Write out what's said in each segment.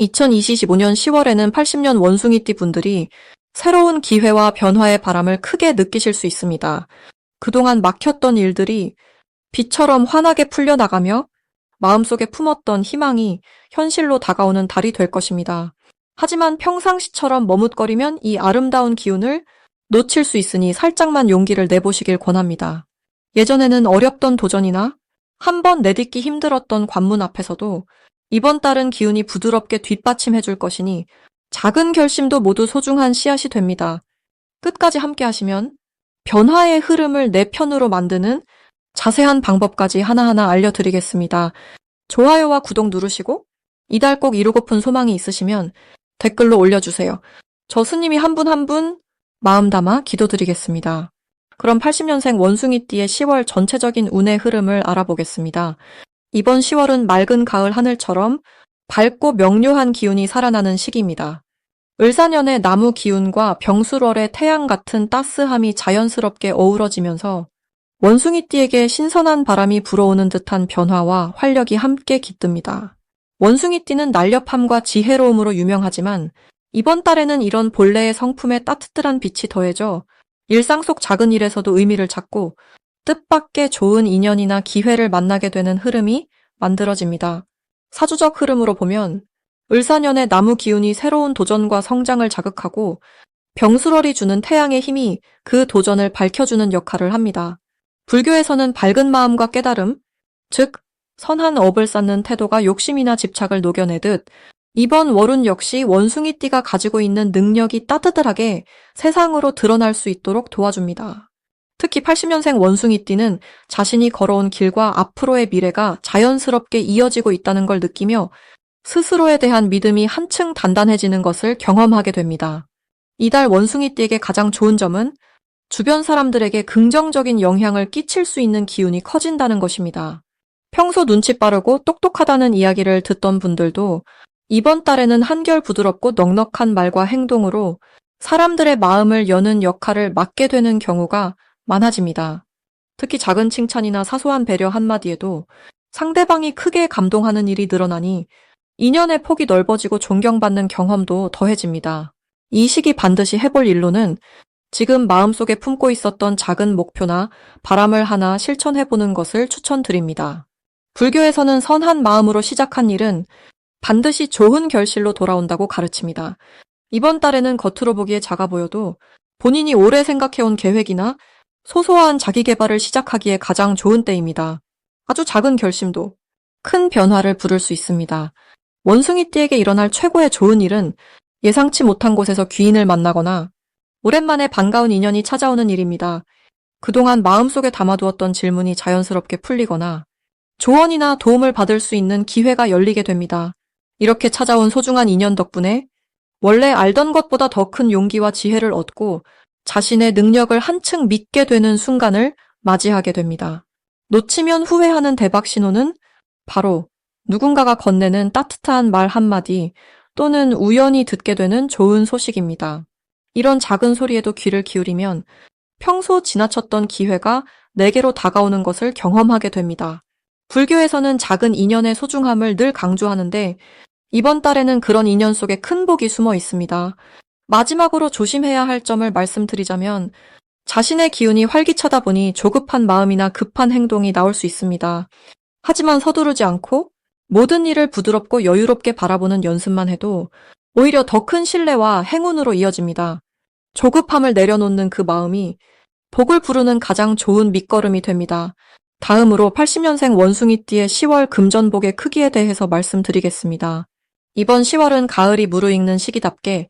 2025년 10월에는 80년 원숭이띠 분들이 새로운 기회와 변화의 바람을 크게 느끼실 수 있습니다. 그동안 막혔던 일들이 비처럼 환하게 풀려나가며 마음속에 품었던 희망이 현실로 다가오는 달이 될 것입니다. 하지만 평상시처럼 머뭇거리면 이 아름다운 기운을 놓칠 수 있으니 살짝만 용기를 내보시길 권합니다. 예전에는 어렵던 도전이나 한 번 내딛기 힘들었던 관문 앞에서도 이번 달은 기운이 부드럽게 뒷받침해 줄 것이니 작은 결심도 모두 소중한 씨앗이 됩니다. 끝까지 함께 하시면 변화의 흐름을 내 편으로 만드는 자세한 방법까지 하나하나 알려드리겠습니다. 좋아요와 구독 누르시고 이달 꼭 이루고픈 소망이 있으시면 댓글로 올려주세요. 저 스님이 한 분 한 분 마음 담아 기도드리겠습니다. 그럼 80년생 원숭이띠의 10월 전체적인 운의 흐름을 알아보겠습니다. 이번 10월은 맑은 가을 하늘처럼 밝고 명료한 기운이 살아나는 시기입니다. 을사년의 나무 기운과 병술월의 태양 같은 따스함이 자연스럽게 어우러지면서 원숭이띠에게 신선한 바람이 불어오는 듯한 변화와 활력이 함께 깃듭니다. 원숭이띠는 날렵함과 지혜로움으로 유명하지만 이번 달에는 이런 본래의 성품에 따뜻한 빛이 더해져 일상 속 작은 일에서도 의미를 찾고 뜻밖의 좋은 인연이나 기회를 만나게 되는 흐름이 만들어집니다. 사주적 흐름으로 보면 을사년의 나무 기운이 새로운 도전과 성장을 자극하고 병술월이 주는 태양의 힘이 그 도전을 밝혀주는 역할을 합니다. 불교에서는 밝은 마음과 깨달음, 즉 선한 업을 쌓는 태도가 욕심이나 집착을 녹여내듯 이번 월운 역시 원숭이띠가 가지고 있는 능력이 따뜻하게 세상으로 드러날 수 있도록 도와줍니다. 특히 80년생 원숭이띠는 자신이 걸어온 길과 앞으로의 미래가 자연스럽게 이어지고 있다는 걸 느끼며 스스로에 대한 믿음이 한층 단단해지는 것을 경험하게 됩니다. 이달 원숭이띠에게 가장 좋은 점은 주변 사람들에게 긍정적인 영향을 끼칠 수 있는 기운이 커진다는 것입니다. 평소 눈치 빠르고 똑똑하다는 이야기를 듣던 분들도 이번 달에는 한결 부드럽고 넉넉한 말과 행동으로 사람들의 마음을 여는 역할을 맡게 되는 경우가 많아집니다. 특히 작은 칭찬이나 사소한 배려 한마디에도 상대방이 크게 감동하는 일이 늘어나니 인연의 폭이 넓어지고 존경받는 경험도 더해집니다. 이 시기 반드시 해볼 일로는 지금 마음속에 품고 있었던 작은 목표나 바람을 하나 실천해보는 것을 추천드립니다. 불교에서는 선한 마음으로 시작한 일은 반드시 좋은 결실로 돌아온다고 가르칩니다. 이번 달에는 겉으로 보기에 작아 보여도 본인이 오래 생각해온 계획이나 소소한 자기 개발을 시작하기에 가장 좋은 때입니다. 아주 작은 결심도 큰 변화를 부를 수 있습니다. 원숭이띠에게 일어날 최고의 좋은 일은 예상치 못한 곳에서 귀인을 만나거나 오랜만에 반가운 인연이 찾아오는 일입니다. 그동안 마음속에 담아두었던 질문이 자연스럽게 풀리거나 조언이나 도움을 받을 수 있는 기회가 열리게 됩니다. 이렇게 찾아온 소중한 인연 덕분에 원래 알던 것보다 더 큰 용기와 지혜를 얻고 자신의 능력을 한층 믿게 되는 순간을 맞이하게 됩니다. 놓치면 후회하는 대박 신호는 바로 누군가가 건네는 따뜻한 말 한마디 또는 우연히 듣게 되는 좋은 소식입니다. 이런 작은 소리에도 귀를 기울이면 평소 지나쳤던 기회가 내게로 다가오는 것을 경험하게 됩니다. 불교에서는 작은 인연의 소중함을 늘 강조하는데 이번 달에는 그런 인연 속에 큰 복이 숨어 있습니다. 마지막으로 조심해야 할 점을 말씀드리자면 자신의 기운이 활기차다 보니 조급한 마음이나 급한 행동이 나올 수 있습니다. 하지만 서두르지 않고 모든 일을 부드럽고 여유롭게 바라보는 연습만 해도 오히려 더 큰 신뢰와 행운으로 이어집니다. 조급함을 내려놓는 그 마음이 복을 부르는 가장 좋은 밑거름이 됩니다. 다음으로 80년생 원숭이띠의 10월 금전복의 크기에 대해서 말씀드리겠습니다. 이번 10월은 가을이 무르익는 시기답게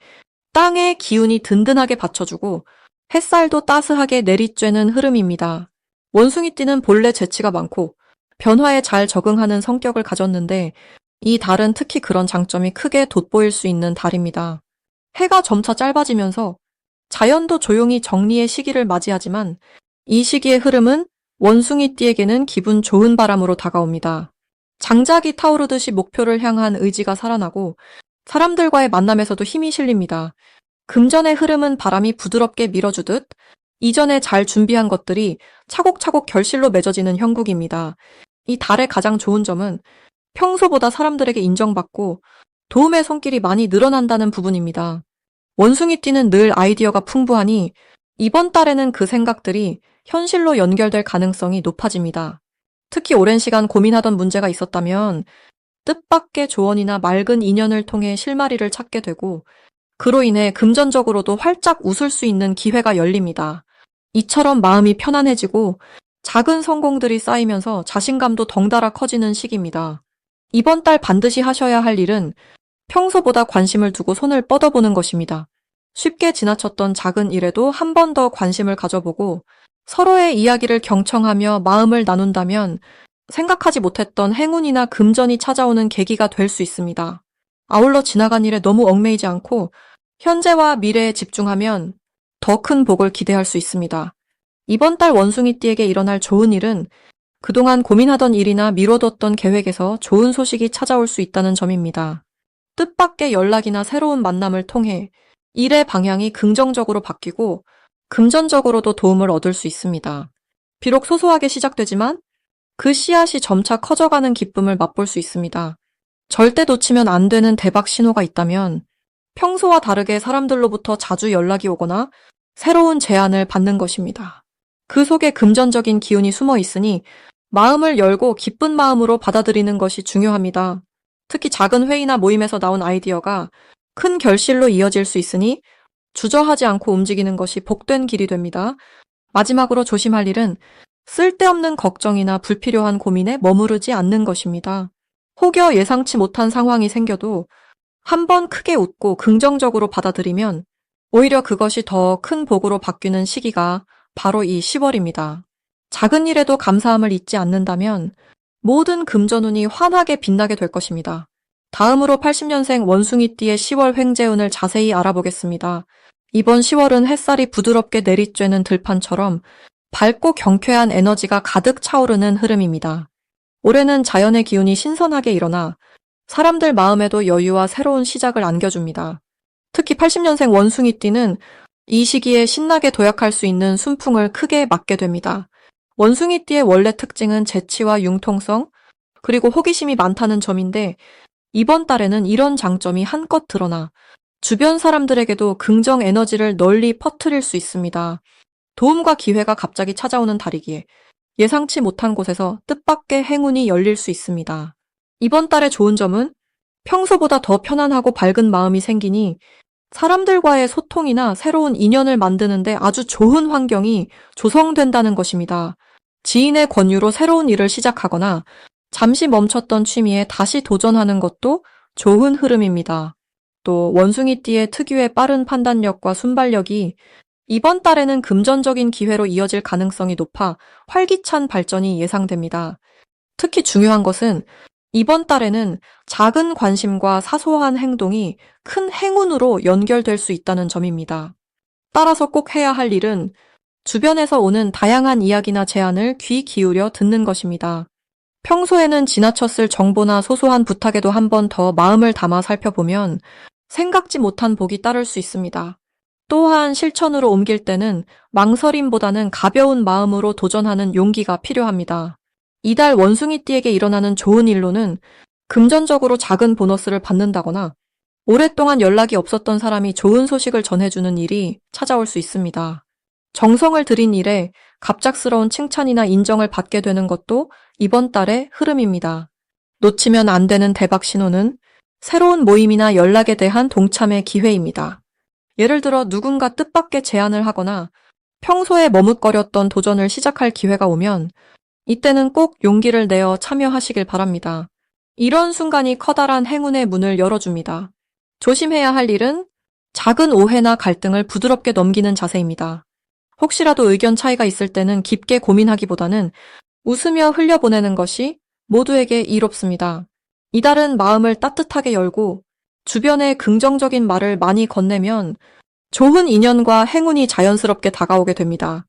땅의 기운이 든든하게 받쳐주고 햇살도 따스하게 내리쬐는 흐름입니다. 원숭이띠는 본래 재치가 많고 변화에 잘 적응하는 성격을 가졌는데 이 달은 특히 그런 장점이 크게 돋보일 수 있는 달입니다. 해가 점차 짧아지면서 자연도 조용히 정리의 시기를 맞이하지만 이 시기의 흐름은 원숭이띠에게는 기분 좋은 바람으로 다가옵니다. 장작이 타오르듯이 목표를 향한 의지가 살아나고 사람들과의 만남에서도 힘이 실립니다. 금전의 흐름은 바람이 부드럽게 밀어주듯 이전에 잘 준비한 것들이 차곡차곡 결실로 맺어지는 형국입니다. 이 달의 가장 좋은 점은 평소보다 사람들에게 인정받고 도움의 손길이 많이 늘어난다는 부분입니다. 원숭이띠는 늘 아이디어가 풍부하니 이번 달에는 그 생각들이 현실로 연결될 가능성이 높아집니다. 특히 오랜 시간 고민하던 문제가 있었다면 뜻밖의 조언이나 맑은 인연을 통해 실마리를 찾게 되고 그로 인해 금전적으로도 활짝 웃을 수 있는 기회가 열립니다. 이처럼 마음이 편안해지고 작은 성공들이 쌓이면서 자신감도 덩달아 커지는 시기입니다. 이번 달 반드시 하셔야 할 일은 평소보다 관심을 두고 손을 뻗어보는 것입니다. 쉽게 지나쳤던 작은 일에도 한 번 더 관심을 가져보고 서로의 이야기를 경청하며 마음을 나눈다면 생각하지 못했던 행운이나 금전이 찾아오는 계기가 될 수 있습니다. 아울러 지나간 일에 너무 얽매이지 않고 현재와 미래에 집중하면 더 큰 복을 기대할 수 있습니다. 이번 달 원숭이띠에게 일어날 좋은 일은 그동안 고민하던 일이나 미뤄뒀던 계획에서 좋은 소식이 찾아올 수 있다는 점입니다. 뜻밖의 연락이나 새로운 만남을 통해 일의 방향이 긍정적으로 바뀌고 금전적으로도 도움을 얻을 수 있습니다. 비록 소소하게 시작되지만 그 씨앗이 점차 커져가는 기쁨을 맛볼 수 있습니다. 절대 놓치면 안 되는 대박 신호가 있다면 평소와 다르게 사람들로부터 자주 연락이 오거나 새로운 제안을 받는 것입니다. 그 속에 금전적인 기운이 숨어 있으니 마음을 열고 기쁜 마음으로 받아들이는 것이 중요합니다. 특히 작은 회의나 모임에서 나온 아이디어가 큰 결실로 이어질 수 있으니 주저하지 않고 움직이는 것이 복된 길이 됩니다. 마지막으로 조심할 일은 쓸데없는 걱정이나 불필요한 고민에 머무르지 않는 것입니다. 혹여 예상치 못한 상황이 생겨도 한번 크게 웃고 긍정적으로 받아들이면 오히려 그것이 더 큰 복으로 바뀌는 시기가 바로 이 10월입니다. 작은 일에도 감사함을 잊지 않는다면 모든 금전운이 환하게 빛나게 될 것입니다. 다음으로 80년생 원숭이띠의 10월 횡재운을 자세히 알아보겠습니다. 이번 10월은 햇살이 부드럽게 내리쬐는 들판처럼 밝고 경쾌한 에너지가 가득 차오르는 흐름입니다. 올해는 자연의 기운이 신선하게 일어나 사람들 마음에도 여유와 새로운 시작을 안겨줍니다. 특히 80년생 원숭이띠는 이 시기에 신나게 도약할 수 있는 순풍을 크게 맞게 됩니다. 원숭이띠의 원래 특징은 재치와 융통성, 그리고 호기심이 많다는 점인데 이번 달에는 이런 장점이 한껏 드러나 주변 사람들에게도 긍정 에너지를 널리 퍼뜨릴 수 있습니다. 도움과 기회가 갑자기 찾아오는 달이기에 예상치 못한 곳에서 뜻밖의 행운이 열릴 수 있습니다. 이번 달의 좋은 점은 평소보다 더 편안하고 밝은 마음이 생기니 사람들과의 소통이나 새로운 인연을 만드는데 아주 좋은 환경이 조성된다는 것입니다. 지인의 권유로 새로운 일을 시작하거나 잠시 멈췄던 취미에 다시 도전하는 것도 좋은 흐름입니다. 또 원숭이띠의 특유의 빠른 판단력과 순발력이 이번 달에는 금전적인 기회로 이어질 가능성이 높아 활기찬 발전이 예상됩니다. 특히 중요한 것은 이번 달에는 작은 관심과 사소한 행동이 큰 행운으로 연결될 수 있다는 점입니다. 따라서 꼭 해야 할 일은 주변에서 오는 다양한 이야기나 제안을 귀 기울여 듣는 것입니다. 평소에는 지나쳤을 정보나 소소한 부탁에도 한 번 더 마음을 담아 살펴보면 생각지 못한 복이 따를 수 있습니다. 또한 실천으로 옮길 때는 망설임보다는 가벼운 마음으로 도전하는 용기가 필요합니다. 이달 원숭이띠에게 일어나는 좋은 일로는 금전적으로 작은 보너스를 받는다거나 오랫동안 연락이 없었던 사람이 좋은 소식을 전해주는 일이 찾아올 수 있습니다. 정성을 들인 일에 갑작스러운 칭찬이나 인정을 받게 되는 것도 이번 달의 흐름입니다. 놓치면 안 되는 대박 신호는 새로운 모임이나 연락에 대한 동참의 기회입니다. 예를 들어 누군가 뜻밖의 제안을 하거나 평소에 머뭇거렸던 도전을 시작할 기회가 오면 이때는 꼭 용기를 내어 참여하시길 바랍니다. 이런 순간이 커다란 행운의 문을 열어줍니다. 조심해야 할 일은 작은 오해나 갈등을 부드럽게 넘기는 자세입니다. 혹시라도 의견 차이가 있을 때는 깊게 고민하기보다는 웃으며 흘려보내는 것이 모두에게 이롭습니다. 이달은 마음을 따뜻하게 열고 주변에 긍정적인 말을 많이 건네면 좋은 인연과 행운이 자연스럽게 다가오게 됩니다.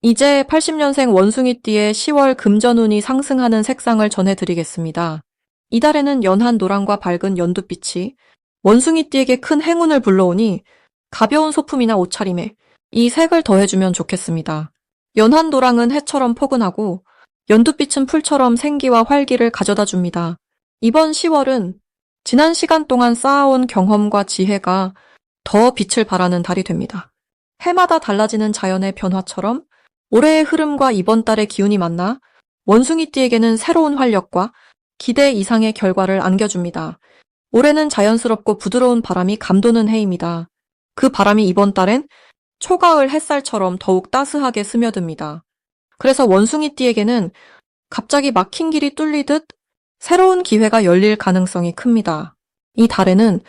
이제 80년생 원숭이띠의 10월 금전운이 상승하는 색상을 전해드리겠습니다. 이달에는 연한 노랑과 밝은 연두빛이 원숭이띠에게 큰 행운을 불러오니 가벼운 소품이나 옷차림에 이 색을 더해주면 좋겠습니다. 연한 노랑은 해처럼 포근하고 연두빛은 풀처럼 생기와 활기를 가져다 줍니다. 이번 10월은 지난 시간 동안 쌓아온 경험과 지혜가 더 빛을 발하는 달이 됩니다. 해마다 달라지는 자연의 변화처럼 올해의 흐름과 이번 달의 기운이 만나 원숭이띠에게는 새로운 활력과 기대 이상의 결과를 안겨줍니다. 올해는 자연스럽고 부드러운 바람이 감도는 해입니다. 그 바람이 이번 달엔 초가을 햇살처럼 더욱 따스하게 스며듭니다. 그래서 원숭이띠에게는 갑자기 막힌 길이 뚫리듯 새로운 기회가 열릴 가능성이 큽니다. 이 달에는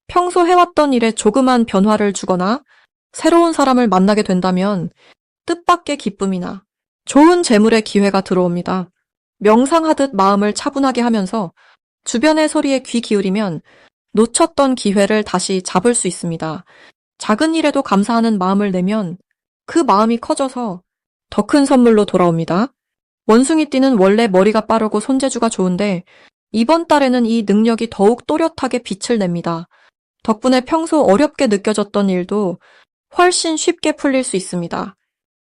평소 해왔던 일에 조그만 변화를 주거나 새로운 사람을 만나게 된다면 뜻밖의 기쁨이나 좋은 재물의 기회가 들어옵니다. 명상하듯 마음을 차분하게 하면서 주변의 소리에 귀 기울이면 놓쳤던 기회를 다시 잡을 수 있습니다. 작은 일에도 감사하는 마음을 내면 그 마음이 커져서 더 큰 선물로 돌아옵니다. 원숭이띠는 원래 머리가 빠르고 손재주가 좋은데 이번 달에는 이 능력이 더욱 또렷하게 빛을 냅니다. 덕분에 평소 어렵게 느껴졌던 일도 훨씬 쉽게 풀릴 수 있습니다.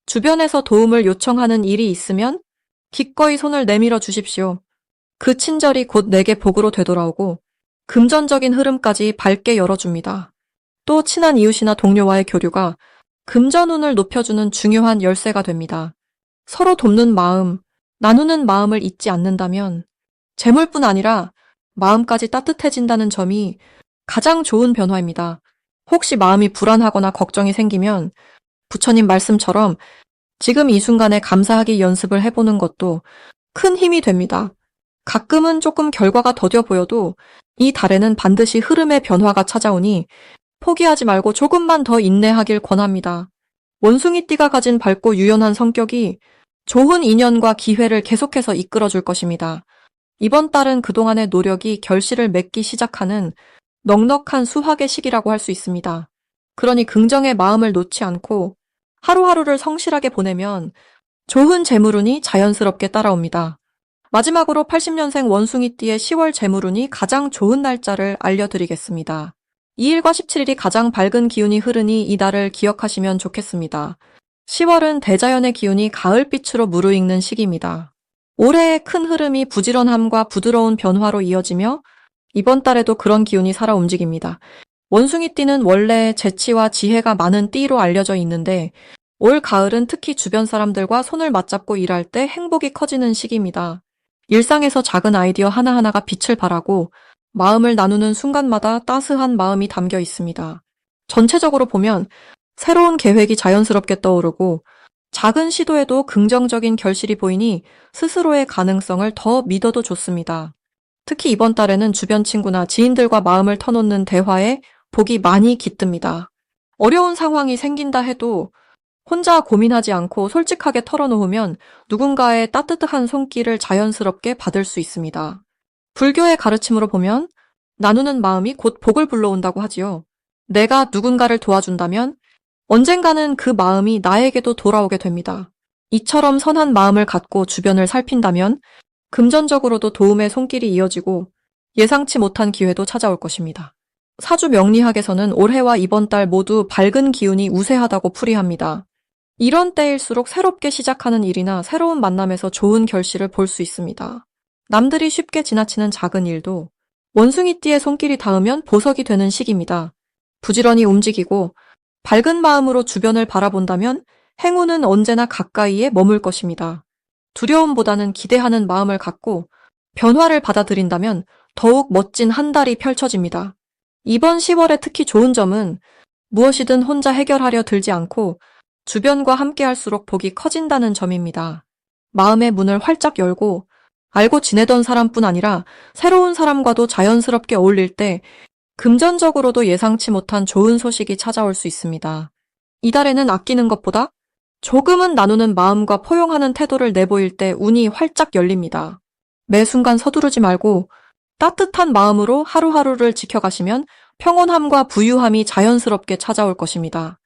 주변에서 도움을 요청하는 일이 있으면 기꺼이 손을 내밀어 주십시오. 그 친절이 곧 내게 복으로 되돌아오고 금전적인 흐름까지 밝게 열어줍니다. 또 친한 이웃이나 동료와의 교류가 금전운을 높여주는 중요한 열쇠가 됩니다. 서로 돕는 마음, 나누는 마음을 잊지 않는다면 재물뿐 아니라 마음까지 따뜻해진다는 점이 가장 좋은 변화입니다. 혹시 마음이 불안하거나 걱정이 생기면 부처님 말씀처럼 지금 이 순간에 감사하기 연습을 해보는 것도 큰 힘이 됩니다. 가끔은 조금 결과가 더뎌 보여도 이 달에는 반드시 흐름의 변화가 찾아오니 포기하지 말고 조금만 더 인내하길 권합니다. 원숭이띠가 가진 밝고 유연한 성격이 좋은 인연과 기회를 계속해서 이끌어줄 것입니다. 이번 달은 그동안의 노력이 결실을 맺기 시작하는 넉넉한 수확의 시기라고 할 수 있습니다. 그러니 긍정의 마음을 놓지 않고 하루하루를 성실하게 보내면 좋은 재물운이 자연스럽게 따라옵니다. 마지막으로 80년생 원숭이띠의 10월 재물운이 가장 좋은 날짜를 알려드리겠습니다. 2일과 17일이 가장 밝은 기운이 흐르니 이 달을 기억하시면 좋겠습니다. 10월은 대자연의 기운이 가을빛으로 무르익는 시기입니다. 올해의 큰 흐름이 부지런함과 부드러운 변화로 이어지며 이번 달에도 그런 기운이 살아 움직입니다. 원숭이띠는 원래 재치와 지혜가 많은 띠로 알려져 있는데 올 가을은 특히 주변 사람들과 손을 맞잡고 일할 때 행복이 커지는 시기입니다. 일상에서 작은 아이디어 하나하나가 빛을 발하고 마음을 나누는 순간마다 따스한 마음이 담겨 있습니다. 전체적으로 보면 새로운 계획이 자연스럽게 떠오르고 작은 시도에도 긍정적인 결실이 보이니 스스로의 가능성을 더 믿어도 좋습니다. 특히 이번 달에는 주변 친구나 지인들과 마음을 터놓는 대화에 복이 많이 깃듭니다. 어려운 상황이 생긴다 해도 혼자 고민하지 않고 솔직하게 털어놓으면 누군가의 따뜻한 손길을 자연스럽게 받을 수 있습니다. 불교의 가르침으로 보면 나누는 마음이 곧 복을 불러온다고 하지요. 내가 누군가를 도와준다면 언젠가는 그 마음이 나에게도 돌아오게 됩니다. 이처럼 선한 마음을 갖고 주변을 살핀다면 금전적으로도 도움의 손길이 이어지고 예상치 못한 기회도 찾아올 것입니다. 사주 명리학에서는 올해와 이번 달 모두 밝은 기운이 우세하다고 풀이합니다. 이런 때일수록 새롭게 시작하는 일이나 새로운 만남에서 좋은 결실을 볼 수 있습니다. 남들이 쉽게 지나치는 작은 일도 원숭이띠의 손길이 닿으면 보석이 되는 시기입니다. 부지런히 움직이고 밝은 마음으로 주변을 바라본다면 행운은 언제나 가까이에 머물 것입니다. 두려움보다는 기대하는 마음을 갖고 변화를 받아들인다면 더욱 멋진 한 달이 펼쳐집니다. 이번 10월에 특히 좋은 점은 무엇이든 혼자 해결하려 들지 않고 주변과 함께할수록 복이 커진다는 점입니다. 마음의 문을 활짝 열고 알고 지내던 사람뿐 아니라 새로운 사람과도 자연스럽게 어울릴 때 금전적으로도 예상치 못한 좋은 소식이 찾아올 수 있습니다. 이달에는 아끼는 것보다 조금은 나누는 마음과 포용하는 태도를 내보일 때 운이 활짝 열립니다. 매 순간 서두르지 말고 따뜻한 마음으로 하루하루를 지켜가시면 평온함과 부유함이 자연스럽게 찾아올 것입니다.